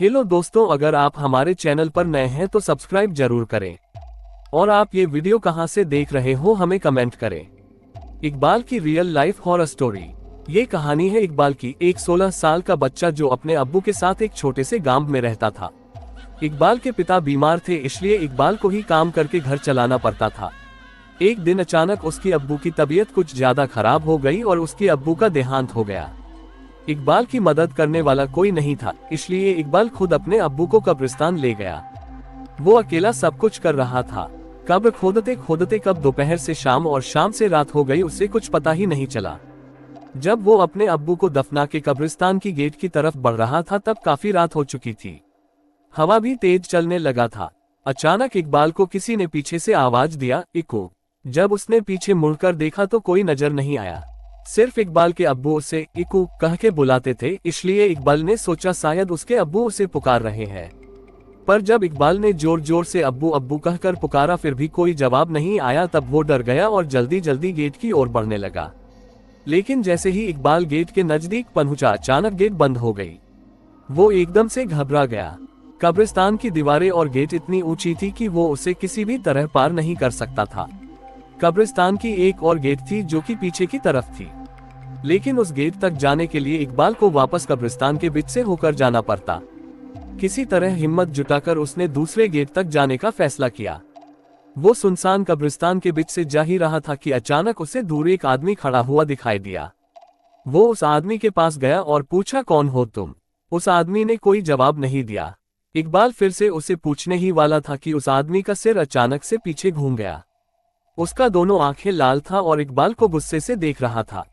Hello दोस्तों, अगर आप हमारे चैनल पर नए हैं तो सब्सक्राइब जरूर करें और आप ये वीडियो कहां से देख रहे हो हमें कमेंट करें। इकबाल की रियल लाइफ हॉरर स्टोरी। ये कहानी है इकबाल की, एक 16 साल का बच्चा जो अपने अब्बू के साथ एक छोटे से गांव में रहता था। इकबाल के पिता बीमार थे, इसलिए इकबाल को ही काम करके घर चलाना पड़ता था। एक दिन अचानक उसकी अब्बू की तबीयत कुछ ज्यादा खराब हो गई और उसके अब्बू का देहांत हो गया। इकबाल की मदद करने वाला कोई नहीं था, इसलिए इकबाल खुद अपने अब्बू को कब्रिस्तान ले गया। वो अकेला सब कुछ कर रहा था। कब्र खोदते खोदते कब दोपहर से शाम और शाम से रात हो गई उसे कुछ पता ही नहीं चला। जब वो अपने अब्बू को दफना के कब्रिस्तान की गेट की तरफ बढ़ रहा था तब काफी रात हो चुकी थी। हवा भी तेज चलने लगा था। अचानक इकबाल को किसी ने पीछे से आवाज दिया, इको। जब उसने पीछे मुड़कर देखा तो कोई नजर नहीं आया। सिर्फ इकबाल के अब्बू उसे इकू कह के बुलाते थे, इसलिए इकबाल ने सोचा शायद उसके अब्बू उसे पुकार रहे हैं। पर जब इकबाल ने जोर जोर से अब्बू अब्बू कहकर पुकारा फिर भी कोई जवाब नहीं आया, तब वो डर गया और जल्दी जल्दी गेट की ओर बढ़ने लगा। लेकिन जैसे ही इकबाल गेट के नजदीक पहुंचा अचानक गेट बंद हो गई। वो एकदम से घबरा गया। कब्रिस्तान की दीवारें और गेट इतनी ऊंची थी कि वो उसे किसी भी तरह पार नहीं कर सकता था। कब्रिस्तान की एक और गेट थी जो कि पीछे की तरफ थी, लेकिन उस गेट तक जाने के लिए इकबाल को वापस कब्रिस्तान के बीच से होकर जाना पड़ता। किसी तरह हिम्मत जुटाकर उसने दूसरे गेट तक जाने का फैसला किया। वो सुनसान कब्रिस्तान के बीच से जा ही रहा था कि अचानक उसे दूर एक आदमी खड़ा हुआ दिखाई दिया। वो उस आदमी के पास गया और पूछा, कौन हो तुम? उस आदमी ने कोई जवाब नहीं दिया। इकबाल फिर से उसे पूछने ही वाला था कि उस आदमी का सिर अचानक से पीछे घूम गया। उसका दोनों आंखें लाल था और इकबाल को गुस्से से देख रहा था।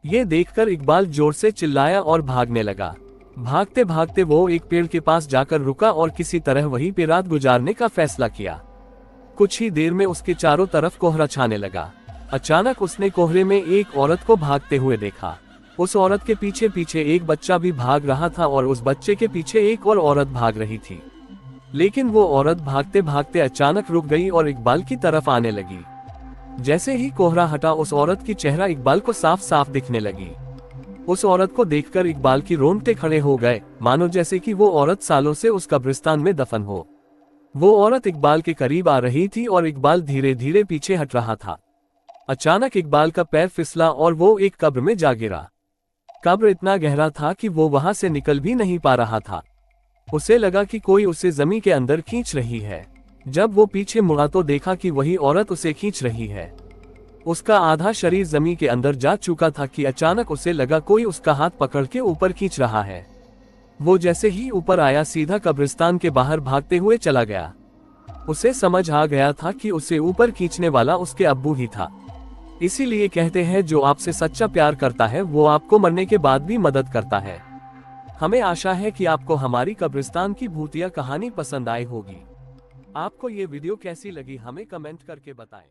ये देखकर इकबाल जोर से चिल्लाया और भागने लगा। भागते भागते वो एक पेड़ के पास जाकर रुका और किसी तरह वहीं पे रात गुजारने का फैसला किया। कुछ ही देर में उसके चारों तरफ कोहरा छाने लगा। अचानक उसने कोहरे में एक औरत को भागते हुए देखा। उस औरत के पीछे पीछे एक बच्चा भी भाग रहा था और उस बच्चे के पीछे एक और औरत भाग रही थी। लेकिन वो औरत भागते भागते अचानक रुक गई और इकबाल की तरफ आने लगी। जैसे ही कोहरा हटा उस औरत की चेहरा इकबाल को साफ साफ दिखने लगी। उस औरत को देखकर इकबाल की रोंगटे खड़े हो गए, मानो जैसे कि वो औरत सालों से उस कब्रिस्तान में दफन हो। वो औरत इकबाल के करीब आ रही थी और इकबाल धीरे धीरे पीछे हट रहा था। अचानक इकबाल का पैर फिसला और वो एक कब्र में जा गिरा। कब्र इतना गहरा था कि वो वहां से निकल भी नहीं पा रहा था। उसे लगा कि कोई उसे जमीन के अंदर खींच रही है। जब वो पीछे मुड़ा तो देखा कि वही औरत उसे खींच रही है। उसका आधा शरीर जमीन के अंदर जा चुका था कि अचानक उसे लगा कोई उसका हाथ पकड़ के ऊपर खींच रहा है। वो जैसे ही ऊपर आया सीधा कब्रिस्तान के बाहर भागते हुए चला गया। उसे समझ आ गया था कि उसे ऊपर खींचने वाला उसके अब्बू ही था। इसीलिए कहते हैं जो आपसे सच्चा प्यार करता है वो आपको मरने के बाद भी मदद करता है। हमें आशा है कि आपको हमारी कब्रिस्तान की भूतिया कहानी पसंद आई होगी। आपको ये वीडियो कैसी लगी हमें कमेंट करके बताएं।